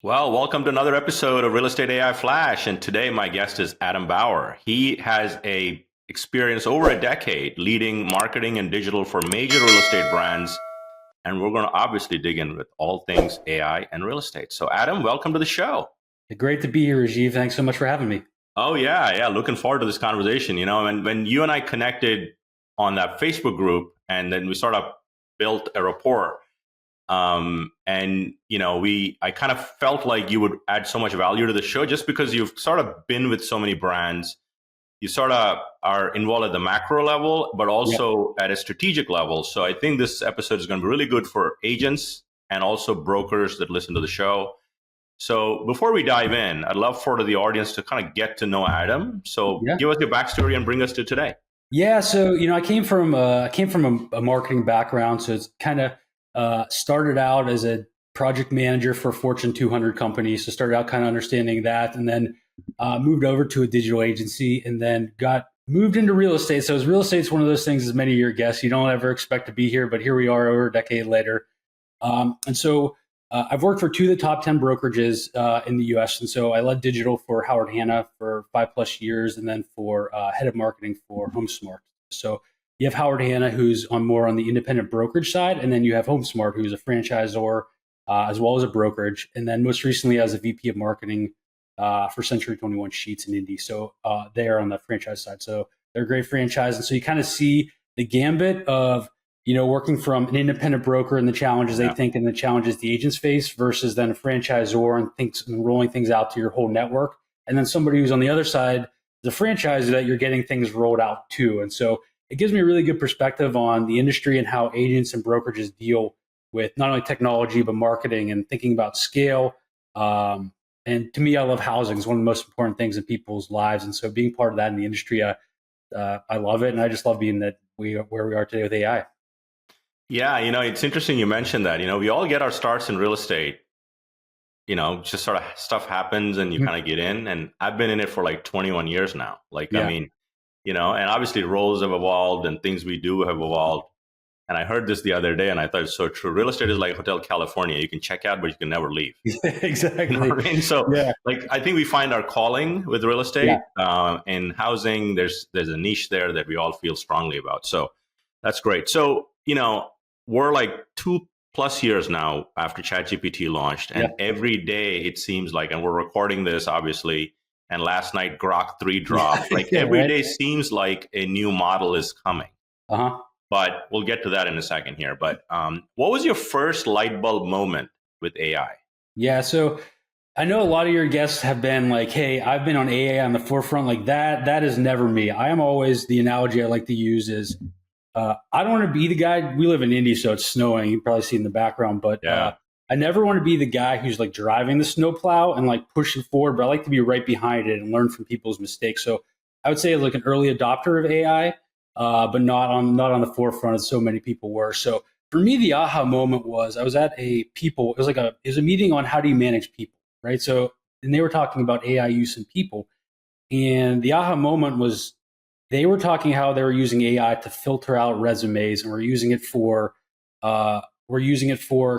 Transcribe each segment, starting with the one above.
Well, welcome to another episode of Real Estate AI Flash. And today my guest is Adam Bauer. He has a experience over a decade leading marketing and digital for major real estate brands. And we're going to obviously dig in with all things AI and real estate. So Adam, welcome to the show. Great to be here, Rajiv. Thanks so much for having me. Oh yeah. Looking forward to this conversation. And when you and I connected on that Facebook group and then we sort of built a rapport, I kind of felt like you would add so much value to the show just because you've sort of been with so many brands. You sort of are involved at the macro level, but also at a strategic level. So I think this episode is going to be really good for agents and also brokers that listen to the show. So before we dive in, I'd love for the audience to kind of get to know Adam. So give us your backstory and bring us to today. Yeah, so I came from a marketing background, so it's kind of started out as a project manager for a Fortune 200 company. So started out kind of understanding that, and then moved over to a digital agency, and then got moved into real estate. So real estate's one of those things, as many of your guests, you don't ever expect to be here, but here we are over a decade later. I've worked for two of the top 10 brokerages in the US. And so I led digital for Howard Hanna for 5+ years, and then for head of marketing for HomeSmart. So you have Howard Hanna, who's more on the independent brokerage side. And then you have HomeSmart, who's a franchisor as well as a brokerage. And then most recently as a VP of marketing for Century 21 Sheets in Indy. So they are on the franchise side. So they're a great franchise. And so you kind of see the gambit of working from an independent broker and the challenges they think and the challenges the agents face versus then a franchisor and rolling things out to your whole network. And then somebody who's on the other side, the franchisor that you're getting things rolled out to. And so it gives me a really good perspective on the industry and how agents and brokerages deal with not only technology, but marketing and thinking about scale. And to me, I love housing. It's one of the most important things in people's lives. And so being part of that in the industry, I love it. And I just love being where we are today with AI. Yeah, it's interesting you mentioned that. We all get our starts in real estate. Just sort of stuff happens and you kind of get in. And I've been in it for like 21 years now. And obviously roles have evolved and things we do have evolved. And I heard this the other day and I thought it's so true. Real estate is like Hotel California. You can check out, but you can never leave. Exactly. You know what I mean? So I think we find our calling with real estate. In housing, there's a niche there that we all feel strongly about. So that's great. So, we're like 2+ years now after ChatGPT launched, and every day it seems like, and we're recording this obviously, and last night Grok 3 dropped. Every day seems like a new model is coming. But we'll get to that in a second here. But what was your first light bulb moment with AI? Yeah, so I know a lot of your guests have been like, hey, I've been on AI on the forefront like that. That is never me. I am always, the analogy I like to use is, I don't want to be the guy. We live in Indy, so it's snowing. You can probably see in the background, but I never want to be the guy who's like driving the snowplow and like pushing forward. But I like to be right behind it and learn from people's mistakes. So I would say like an early adopter of AI, but not on the forefront as so many people were. So for me, the aha moment was I was at it was a meeting on how do you manage people, right? So and they were talking about AI use in people, and the aha moment was, they were talking how they were using AI to filter out resumes, and we're using it for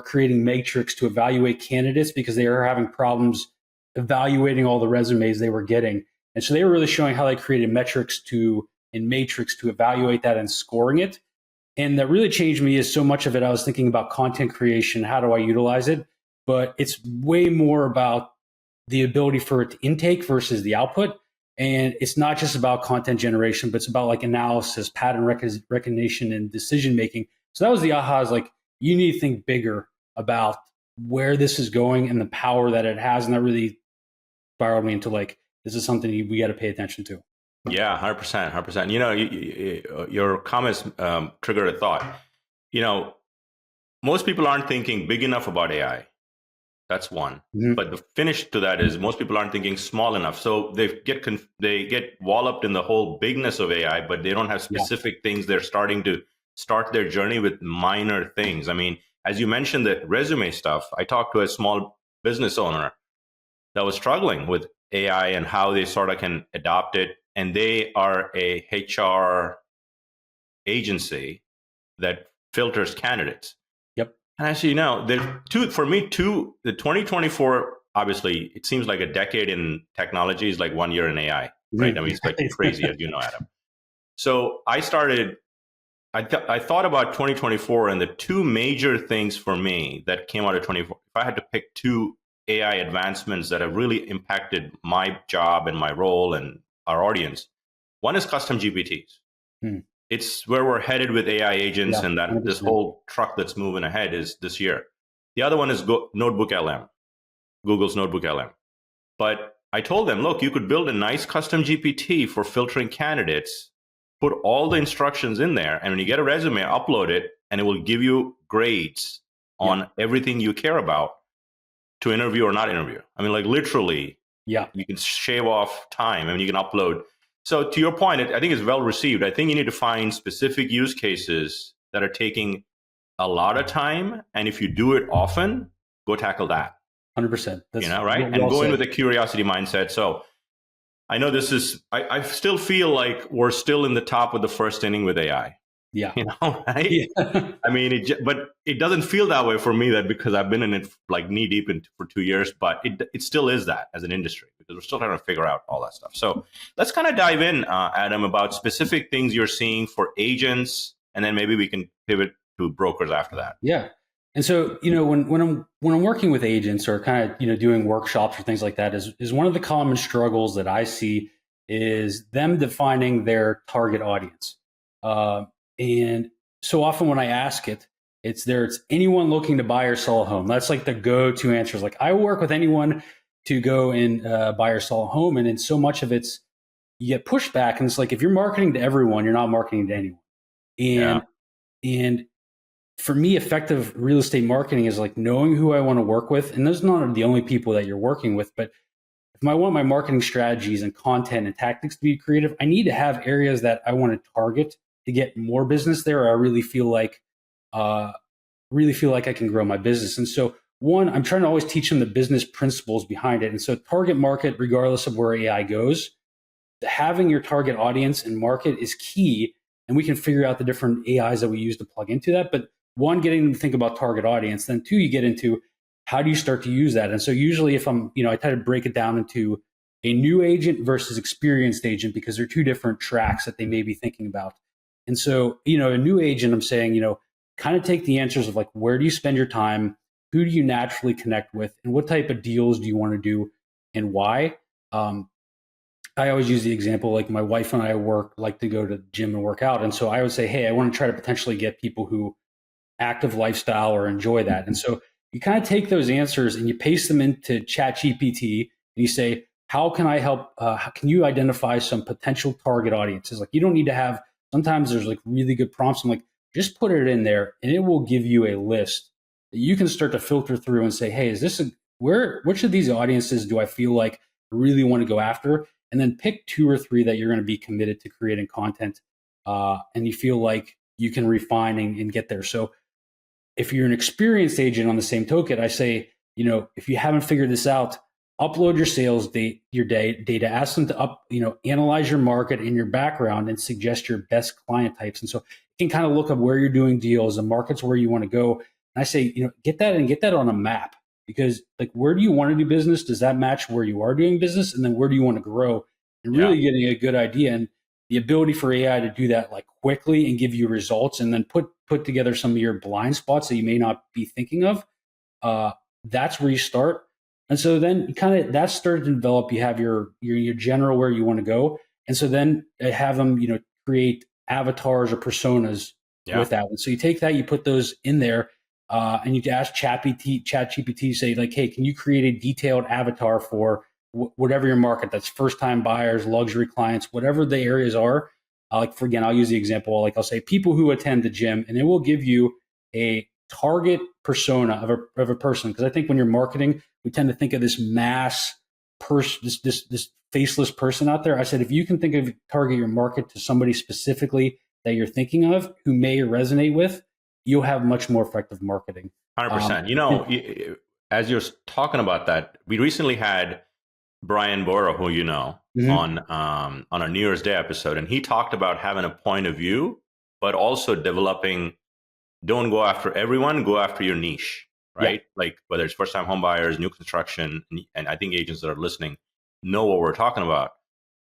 creating matrix to evaluate candidates because they were having problems evaluating all the resumes they were getting. And so they were really showing how they created matrix to evaluate that and scoring it. And that really changed me, is so much of it I was thinking about content creation, how do I utilize it? But it's way more about the ability for it to intake versus the output. And it's not just about content generation, but it's about like analysis, pattern recognition, and decision making. So that was the aha, is like, you need to think bigger about where this is going and the power that it has. And that really spiraled me into like, this is something we got to pay attention to. Yeah, 100%, 100%. Your comments triggered a thought. Most people aren't thinking big enough about AI. That's one. But the finish to that is most people aren't thinking small enough. So they get walloped in the whole bigness of AI, but they don't have specific things. They're starting to start their journey with minor things. I mean, as you mentioned, the resume stuff, I talked to a small business owner that was struggling with AI and how they sort of can adopt it. And they are a HR agency that filters candidates. Yep. And actually, the 2024 obviously it seems like a decade in technology is like 1 year in AI, right? I mean, it's like crazy, as you know, Adam. So I thought about 2024, and the two major things for me that came out of 24, if I had to pick two AI advancements that have really impacted my job and my role and our audience, one is custom GPTs. It's where we're headed with AI agents, and that 100%. this whole truck that's moving ahead is this year. The other one is Notebook LM, Google's Notebook LM. But I told them, look, you could build a nice custom GPT for filtering candidates, put all the instructions in there, and when you get a resume, upload it, and it will give you grades on everything you care about to interview or not interview. I mean, like literally, you can shave off time. I mean, you can upload. So to your point, I think it's well received. I think you need to find specific use cases that are taking a lot of time, and if you do it often, go tackle that. 100%. That's right? And go in with a curiosity mindset. So I know this is, I still feel like we're still in the top of the first inning with AI. Yeah. Right? Yeah. I mean, but it doesn't feel that way for me, that because I've been in it like knee deep for 2 years, but it still is that as an industry, because we're still trying to figure out all that stuff. So let's kind of dive in, Adam, about specific things you're seeing for agents, and then maybe we can pivot to brokers after that. Yeah. And so, when I'm working with agents or kind of, doing workshops or things like that, is one of the common struggles that I see is them defining their target audience. And so often when I ask it's anyone looking to buy or sell a home. That's like the go-to answer is like, I will work with anyone to go and buy or sell a home. And in so much of you get pushback, and it's like, if you're marketing to everyone, you're not marketing to anyone. And for me, effective real estate marketing is like knowing who I want to work with. And those are not the only people that you're working with, but if I want my marketing strategies and content and tactics to be creative, I need to have areas that I want to target to get more business there. Or I really feel like I can grow my business. And so one, I'm trying to always teach them the business principles behind it. And so target market, regardless of where AI goes, having your target audience and market is key. And we can figure out the different AIs that we use to plug into that. But one, getting them to think about target audience. Then two, you get into how do you start to use that? And so usually if I try to break it down into a new agent versus experienced agent, because they're two different tracks that they may be thinking about. And so, a new agent, I'm saying, kind of take the answers of like, where do you spend your time? Who do you naturally connect with? And what type of deals do you want to do and why? I always use the example, like my wife and I like to go to the gym and work out. And so I would say, hey, I want to try to potentially get people who active lifestyle or enjoy that. And so you kind of take those answers and you paste them into ChatGPT and you say, how can I help? How can you identify some potential target audiences? Like, you don't need to have, sometimes there's like really good prompts. I'm like, just put it in there and it will give you a list that you can start to filter through and say, hey, is this which of these audiences do I feel like I really want to go after? And then pick 2 or 3 that you're going to be committed to creating content. And you feel like you can refine and get there. So if you're an experienced agent, on the same token, I say, if you haven't figured this out, upload your sales data, ask them to analyze your market and your background and suggest your best client types. And so you can kind of look up where you're doing deals, the markets where you want to go. And I say, get that on a map, because like, where do you want to do business? Does that match where you are doing business? And then where do you want to grow? And really getting a good idea, and the ability for AI to do that like quickly and give you results, and then put together some of your blind spots that you may not be thinking of. That's where you start. And so then kind of that started to develop. You have your general where you want to go. And so then have them, create avatars or personas with that. And so you take that, you put those in there, and you ask ChatGPT, say like, hey, can you create a detailed avatar for whatever your market, that's first time buyers, luxury clients, whatever the areas are. Again, I'll use the example, like I'll say people who attend the gym, and it will give you a target persona of a person. Because I think when you're marketing, we tend to think of this mass person, this faceless person out there. I said, if you can target your market to somebody specifically that you're thinking of who may resonate with, you'll have much more effective marketing. 100%. As you're talking about that, we recently had Brian Bauer, who on our New Year's Day episode, and he talked about having a point of view, but also developing. Don't go after everyone. Go after your niche. Yeah. right? Like whether it's first time home buyers, new construction, and I think agents that are listening know what we're talking about.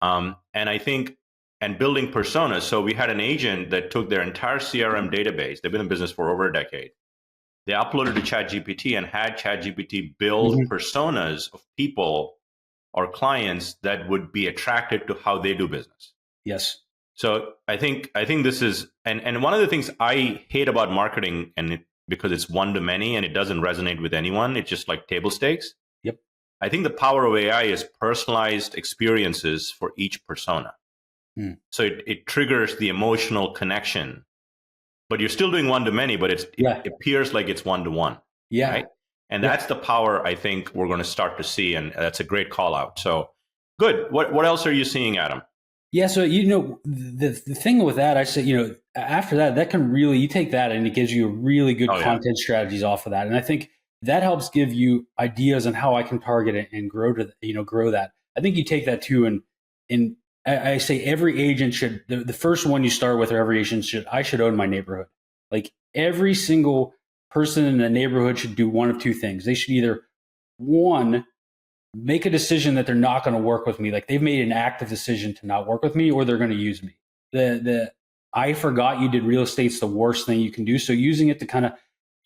And I think, and building personas. So we had an agent that took their entire CRM database. They've been in business for over a decade. They uploaded to ChatGPT and had ChatGPT build personas of people or clients that would be attracted to how they do business. Yes. So I think this is, and one of the things I hate about marketing, because it's one to many and it doesn't resonate with anyone, it's just like table stakes. Yep. I think the power of AI is personalized experiences for each persona. So it triggers the emotional connection, but you're still doing one to many, but it appears like it's one to one. Yeah. Right. And that's the power I think we're going to start to see. And that's a great call out. So good. What else are you seeing, Adam? Yeah. So, the thing with that, I say, after that can really, you take that and it gives you really good content strategies off of that. And I think that helps give you ideas on how I can target it and grow that. I think you take that too. And I say every agent should, the first one you start with, or every agent should own my neighborhood. Like every single person in the neighborhood should do one of two things. They should either, one, make a decision that they're not going to work with me. Like they've made an active decision to not work with me, or they're going to use me. I forgot you did real estate's the worst thing you can do. So using it to kind of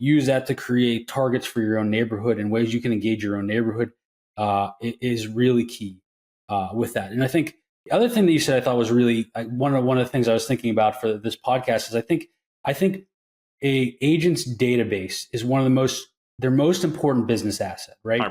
use that to create targets for your own neighborhood and ways you can engage your own neighborhood is really key with that. And I think the other thing that you said I thought was really one of the things I was thinking about for this podcast is I think a agent's database is one of their most important business asset, right?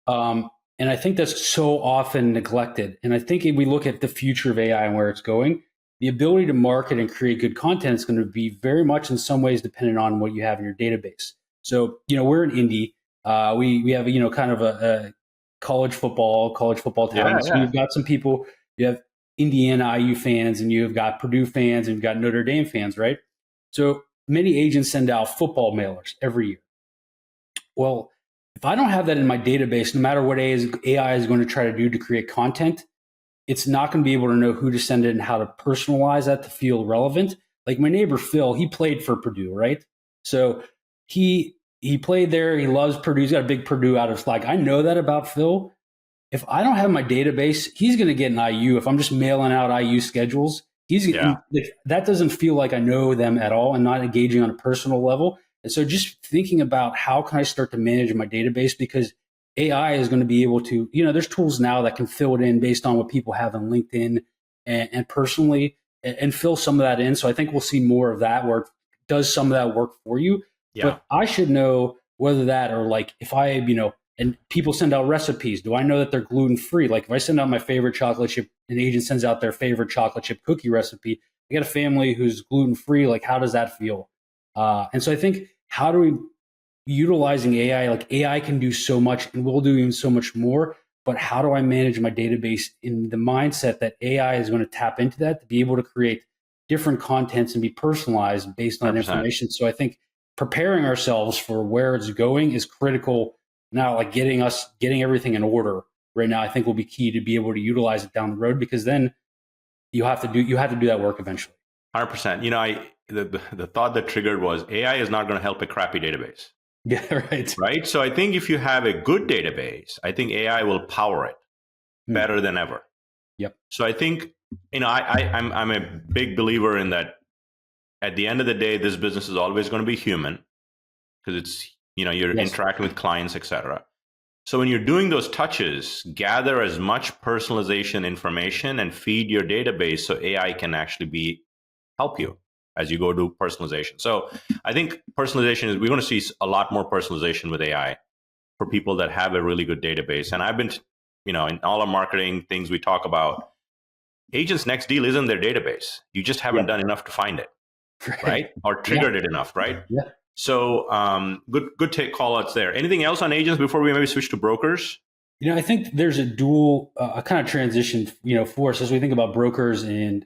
100%. And I think that's so often neglected. And I think if we look at the future of AI and where it's going, the ability to market and create good content is going to be very much in some ways dependent on what you have in your database. So, we're in Indy. We have, kind of a college football town. So you've got some people, you have Indiana IU fans, and you've got Purdue fans, and you've got Notre Dame fans, right? So many agents send out football mailers every year. Well, if I don't have that in my database, no matter what AI is going to try to do to create content, it's not going to be able to know who to send it and how to personalize that to feel relevant. Like my neighbor Phil, he played for Purdue, right? So he played there. He loves Purdue. He's got a big Purdue out of his flag. I know that about Phil. If I don't have my database, he's going to get an IU. If I'm just mailing out IU schedules, that doesn't feel like I know them at all and not engaging on a personal level. And so just thinking about how can I start to manage my database, because AI is going to be able to, there's tools now that can fill it in based on what people have on LinkedIn and personally and fill some of that in. So I think we'll see more of that where it does some of that work for you. Yeah. But I should know whether that, or like if I, and people send out recipes, do I know that they're gluten-free? Like if I send out my favorite chocolate chip, an agent sends out their favorite chocolate chip cookie recipe, I got a family who's gluten-free, like how does that feel? And so I think, how do we utilizing AI? Like AI can do so much and we'll do even so much more, but how do I manage my database in the mindset that AI is going to tap into that to be able to create different contents and be personalized based on 100%. Information? So I think preparing ourselves for where it's going is critical now, like getting everything in order right now, I think will be key to be able to utilize it down the road, because then you have to do that work eventually. 100%. The thought that triggered was AI is not going to help a crappy database. Yeah, right. Right. So I think if you have a good database, I think AI will power it better than ever. Yep. So I think, I'm a big believer in that. At the end of the day, this business is always going to be human, because it's, you're interacting with clients, etc. So when you're doing those touches, gather as much personalization information and feed your database so AI can actually help you as you go do personalization. So I think personalization we're going to see a lot more personalization with AI for people that have a really good database. And I've been, in all our marketing things we talk about, agents' next deal is in their database. You just haven't done enough to find it, right? Or triggered it enough, right? Yeah. So good take call outs there. Anything else on agents before we maybe switch to brokers? I think there's a dual kind of transition, for us as we think about brokers and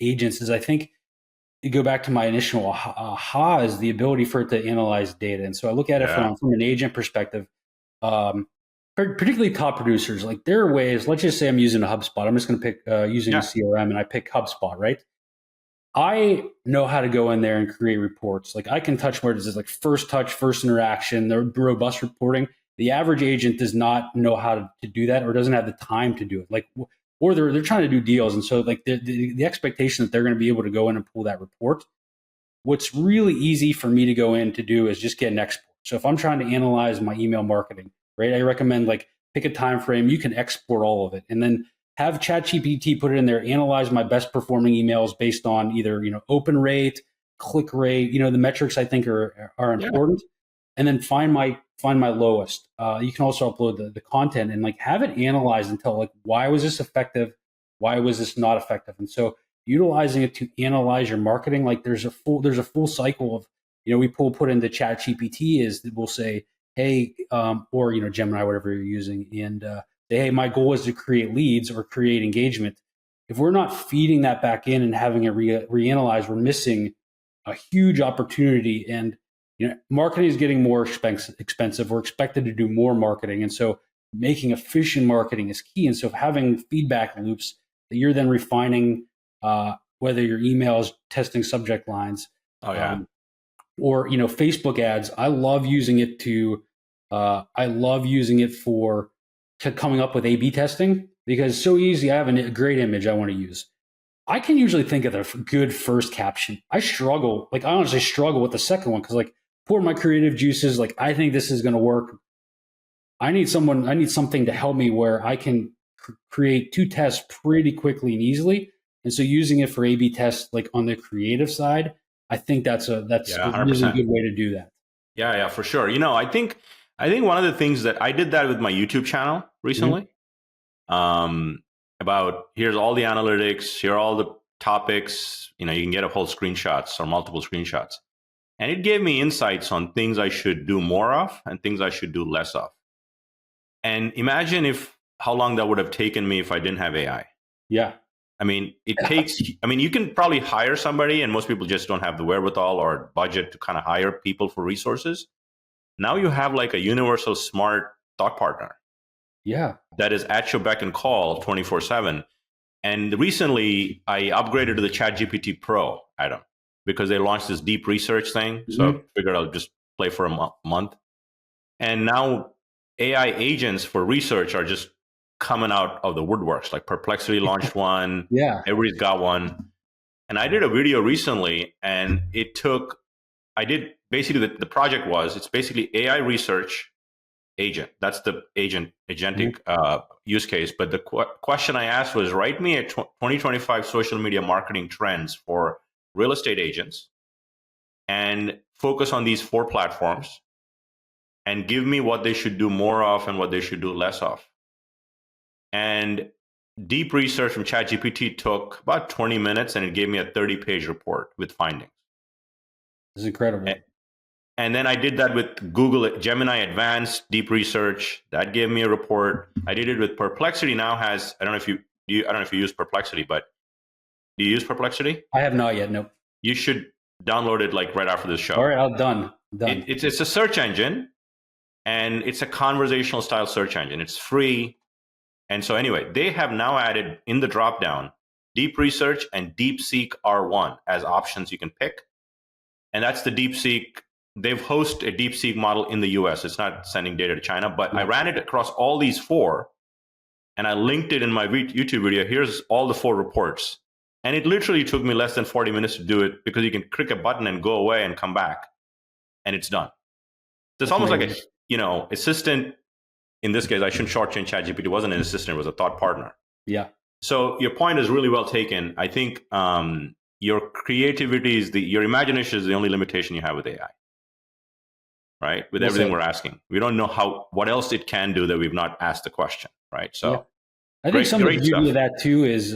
agents. Is I think you go back to my initial aha is the ability for it to analyze data. And so I look at it from an agent perspective, particularly top producers. Like there are ways. Let's just say I'm using a HubSpot. I'm just going to pick using a CRM, and I pick HubSpot, right? I know how to go in there and create reports. Like I can touch where it says like first touch, first interaction, the robust reporting. The average agent does not know how to do that or doesn't have the time to do it. Like, or they're trying to do deals. And so like the expectation that they're going to be able to go in and pull that report. What's really easy for me to go in to do is just get an export. So if I'm trying to analyze my email marketing, right, I recommend like pick a time frame. You can export all of it and then have ChatGPT put it in there, analyze my best performing emails based on either, open rate, click rate, the metrics I think are important, and then find my lowest. You can also upload the content and like have it analyzed and tell like, why was this effective? Why was this not effective? And so utilizing it to analyze your marketing, like there's a full cycle of, we put into ChatGPT is that we'll say, hey, or, Gemini, whatever you're using, and say, hey, my goal is to create leads or create engagement. If we're not feeding that back in and having it reanalyzed, we're missing a huge opportunity. And marketing is getting more expensive. We're expected to do more marketing, and so making efficient marketing is key. And so having feedback loops that you're then refining, whether your email is testing subject lines, or Facebook ads. I love using it to coming up with A/B testing because it's so easy. I have a great image I want to use. I can usually think of a good first caption. I honestly struggle with the second one because like pour my creative juices. Like I think this is going to work. I need something to help me where I can create two tests pretty quickly and easily. And so using it for A/B tests, like on the creative side, I think that's a really good way to do that. Yeah, for sure. I think one of the things that I did that with my YouTube channel recently, about here's all the analytics, here are all the topics, you can get a whole screenshots or multiple screenshots. And it gave me insights on things I should do more of and things I should do less of. And imagine how long that would have taken me if I didn't have AI. Yeah. You can probably hire somebody and most people just don't have the wherewithal or budget to kind of hire people for resources. Now you have like a universal smart thought partner. Yeah. That is at your beck and call 24/7. And recently I upgraded to the ChatGPT Pro, Adam, because they launched this deep research thing. So I figured I'll just play for a month. And now AI agents for research are just coming out of the woodworks. Like Perplexity launched one. Yeah. Everybody's got one. And I did a video recently and the project it's basically AI research agent. That's the agentic use case. But the question I asked was, write me a 2025 social media marketing trends for real estate agents and focus on these 4 platforms and give me what they should do more of and what they should do less of. And deep research from ChatGPT took about 20 minutes and it gave me a 30-page report with findings. This is incredible. And then I did that with Google Gemini Advanced Deep Research. That gave me a report. I did it with Perplexity. Now I don't know if you use Perplexity, but do you use Perplexity? I have not yet. Nope. You should download it like right after this show. All right, I'm done. It's a search engine, and it's a conversational style search engine. It's free. And so anyway, they have now added in the dropdown Deep Research and DeepSeek R1 as options you can pick. And that's the DeepSeek. They've hosted a DeepSeek model in the US. It's not sending data to China, but I ran it across all these 4 and I linked it in my YouTube video. Here's all the 4 reports. And it literally took me less than 40 minutes to do it because you can click a button and go away and come back and it's done. So it's almost like a, assistant. In this case, I shouldn't shortchange ChatGPT. It wasn't an assistant, it was a thought partner. Yeah. So your point is really well taken. I think your creativity your imagination is the only limitation you have with AI. Right? With everything we're asking. We don't know what else it can do that we've not asked the question. Right? So I think some of the beauty of that too is,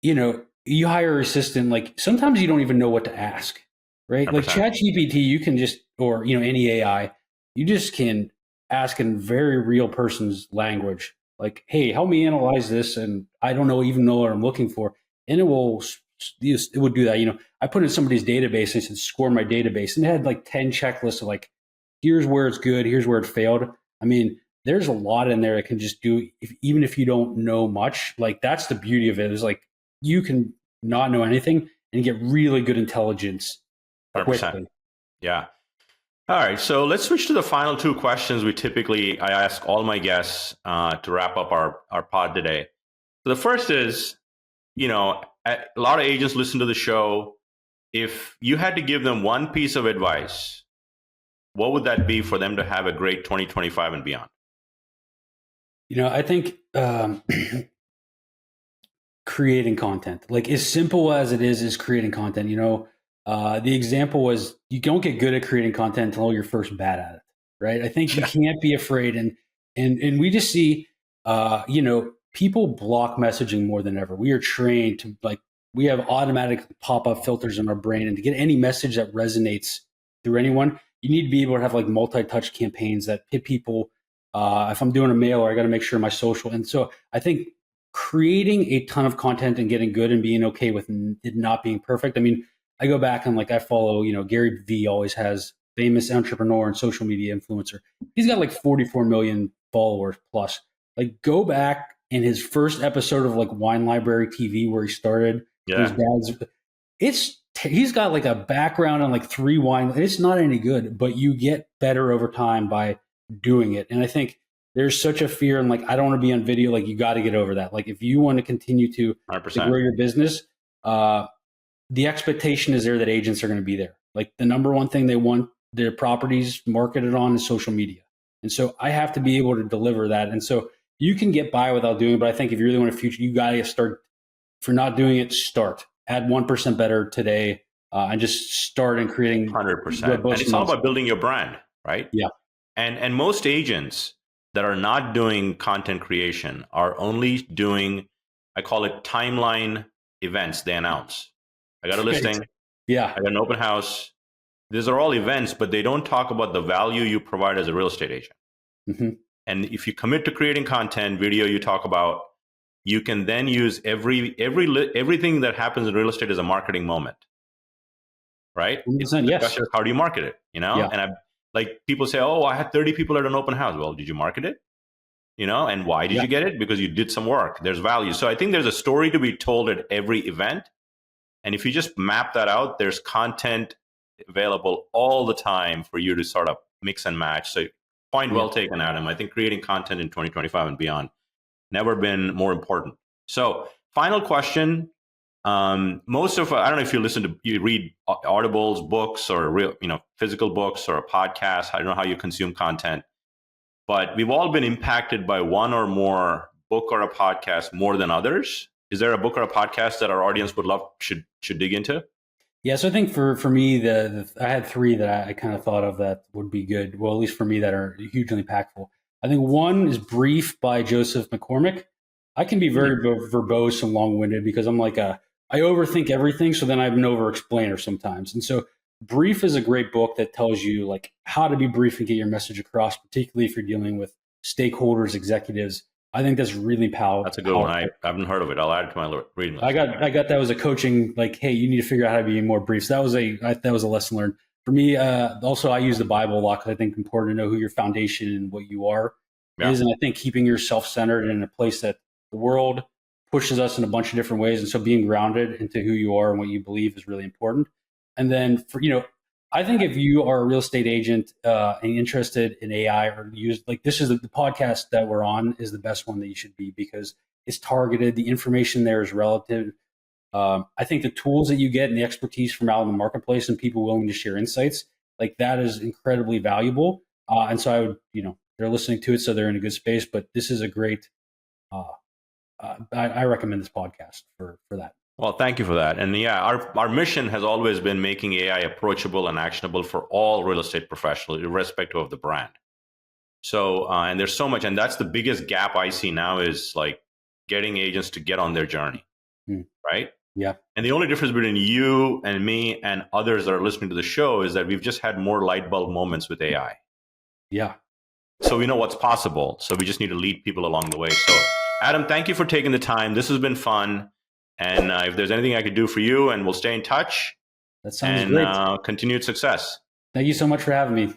you hire an assistant, like sometimes you don't even know what to ask. Right? 100%. Like ChatGPT, you can just, or, any AI, you just can ask in very real person's language, like, hey, help me analyze this. And I don't even know what I'm looking for. And it would do that. I put in somebody's database and said, score my database. And it had like 10 checklists of like, here's where it's good. Here's where it failed. I mean, there's a lot in there it can just do, even if you don't know much. Like that's the beauty of it is like, you can not know anything and get really good intelligence 100%. quickly. Yeah. All right. So let's switch to the final two questions I ask all my guests to wrap up our pod today. So the first is, a lot of agents listen to the show. If you had to give them one piece of advice, what would that be for them to have a great 2025 and beyond? I think creating content, like as simple as it is creating content. The example was you don't get good at creating content until you're first bad at it, right? I think you can't be afraid. And we just see, people block messaging more than ever. We are trained to we have automatic pop-up filters in our brain, and to get any message that resonates through anyone, you need to be able to have like multi-touch campaigns that hit people. If I'm doing a mailer, I got to make sure my social. And so I think creating a ton of content and getting good and being okay with it not being perfect. I mean, I go back and I follow, Gary Vee always has, famous entrepreneur and social media influencer. He's got like 44 million followers plus. Go back in his first episode of Wine Library TV where he started. Yeah. He's got a background on 3 wine. It's not any good, but you get better over time by doing it. And I think there's such a fear and I don't want to be on video. You got to get over that. If you want to continue to grow your business, the expectation is there that agents are going to be there. The number one thing they want their properties marketed on is social media. And so I have to be able to deliver that. And so you can get by without doing it. But I think if you really want a future, you got to start. If you're not doing it, start. Add 1% better today and just start in creating 100%. And it's all about building your brand, right? Yeah. And most agents that are not doing content creation are only doing, I call it timeline events they announce. I got a listing. Yeah. I got an open house. These are all events, but they don't talk about the value you provide as a real estate agent. Mm-hmm. And if you commit to creating content, video you talk about, you can then use everything that happens in real estate as a marketing moment, right? Yes. The question is, how do you market it? Yeah. And people say, oh, I had 30 people at an open house. Well, did you market it? And why did you get it? Because you did some work. There's value. So I think there's a story to be told at every event. And if you just map that out, there's content available all the time for you to sort of mix and match. So point well taken, Adam. I think creating content in 2025 and beyond, never been more important. So final question. I don't know if you read audibles, books, or real, physical books or a podcast. I don't know how you consume content, but we've all been impacted by one or more book or a podcast more than others. Is there a book or a podcast that our audience should dig into? Yeah, so I think for me, I had 3 that I kind of thought of that would be good. Well, at least for me, that are hugely impactful. I think one is Brief by Joseph McCormick. I can be very verbose and long-winded because I'm I overthink everything, so then I'm an over-explainer sometimes. And so Brief is a great book that tells you how to be brief and get your message across, particularly if you're dealing with stakeholders, executives. I think that's really powerful. That's a good one. I haven't heard of it. I'll add it to my reading list. I got that was a coaching, hey, you need to figure out how to be more brief. So that was a lesson learned for me. Also, I use the Bible a lot because I think it's important to know who your foundation and what you are is. And I think keeping yourself centered in a place that the world pushes us in a bunch of different ways. And so being grounded into who you are and what you believe is really important. And then I think if you are a real estate agent and interested in AI or use this is the podcast that we're on is the best one that you should be because it's targeted. The information there is relative. I think the tools that you get and the expertise from out in the marketplace and people willing to share insights that is incredibly valuable. And so I would, they're listening to it, so they're in a good space. But this is a great. I recommend this podcast for that. Well, thank you for that. And our mission has always been making AI approachable and actionable for all real estate professionals, irrespective of the brand. So, and there's so much, and that's the biggest gap I see now is getting agents to get on their journey, right? Yeah. And the only difference between you and me and others that are listening to the show is that we've just had more light bulb moments with AI. Yeah. So we know what's possible. So we just need to lead people along the way. So, Adam, thank you for taking the time. This has been fun. And if there's anything I could do for you, and we'll stay in touch. That sounds great. Continued success. Thank you so much for having me.